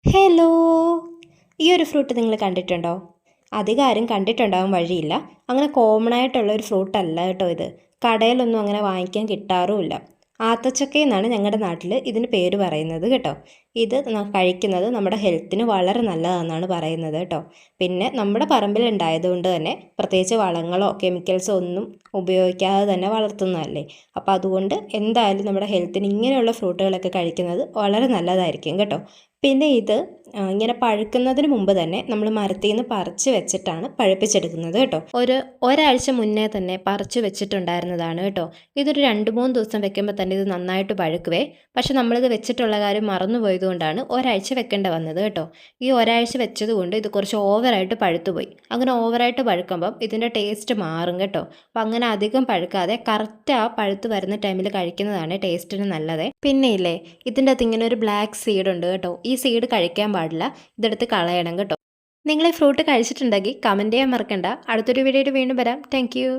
Hello, ഈ ഒരു fruit നിങ്ങൾ കണ്ടിട്ടുണ്ടോ? അധികം ആരും കണ്ടിട്ടുണ്ടാവാൻ വഴിയില്ല. അങ്ങനെ കോമൺ ആയിട്ടുള്ള ഒരു ഫ്രൂട്ട് അല്ല കേട്ടോ ഇത്. കടയിലൊന്നും അങ്ങനെ വാങ്ങിക്കാൻ കിട്ടാറുമില്ല. ആത്തച്ചക്ക എന്നാണ് ഞങ്ങളുടെ നാട്ടിൽ ഇതിന് പേര് പറയുന്നത് കേട്ടോ. ഇത് കഴിക്കുന്നത് നമ്മുടെ ഹെൽത്തിന് വളരെ നല്ലതാണെന്നാണ് പറയുന്നത് കേട്ടോ. പിന്നെ നമ്മുടെ പറമ്പിൽ ഉണ്ടായതുകൊണ്ട് തന്നെ പ്രത്യേകിച്ച് വളങ്ങളോ കെമിക്കൽസോ ഒന്നും ഉപയോഗിക്കാതെ തന്നെ വളർത്തുന്നതല്ലേ. അപ്പോൾ അതുകൊണ്ട് എന്തായാലും നമ്മുടെ ഹെൽത്തിന് ഇങ്ങനെയുള്ള ഫ്രൂട്ടുകളൊക്കെ കഴിക്കുന്നത് വളരെ നല്ലതായിരിക്കും കേട്ടോ. പിന്നെ ഇത് ഇങ്ങനെ പഴുക്കുന്നതിന് മുമ്പ് തന്നെ നമ്മൾ മരത്തിൽ നിന്ന് പറിച്ച് വെച്ചിട്ടാണ് പഴുപ്പിച്ചെടുക്കുന്നത് കേട്ടോ. ഒരാഴ്ച മുന്നേ തന്നെ പറിച്ച് വെച്ചിട്ടുണ്ടായിരുന്നതാണ് കേട്ടോ. ഇതൊരു 2-3 ദിവസം വെക്കുമ്പോൾ തന്നെ ഇത് നന്നായിട്ട് പഴുക്കുവേ. പക്ഷെ നമ്മളിത് വെച്ചിട്ടുള്ള കാര്യം മറന്നു പോയതുകൊണ്ടാണ് ഒരാഴ്ച വെക്കേണ്ട വന്നത് കേട്ടോ. ഈ ഒരാഴ്ച വെച്ചതുകൊണ്ട് ഇത് കുറച്ച് ഓവറായിട്ട് പഴുത്തുപോയി. അങ്ങനെ ഓവറായിട്ട് പഴുക്കുമ്പം ഇതിൻ്റെ ടേസ്റ്റ് മാറും കേട്ടോ. അപ്പം അങ്ങനെ അധികം പഴുക്കാതെ കറക്റ്റ് ആ പഴുത്ത് വരുന്ന ടൈമിൽ കഴിക്കുന്നതാണ് ടേസ്റ്റിന് നല്ലത്. പിന്നെ ഇല്ലേ, ഇതിൻ്റെ അകത്ത് ഇങ്ങനെ ഒരു ബ്ലാക്ക് സീഡ് ഉണ്ട് കേട്ടോ. ഈ സീഡ് കഴിക്കാൻ പാടില്ല, ഇതെടുത്ത് കളയണം കേട്ടോ. നിങ്ങൾ ഈ ഫ്രൂട്ട് കഴിച്ചിട്ടുണ്ടെങ്കിൽ കമൻറ്റ് ചെയ്യാൻ മറക്കണ്ട. അടുത്തൊരു വീഡിയോയിൽ വീണ്ടും വരാം. താങ്ക്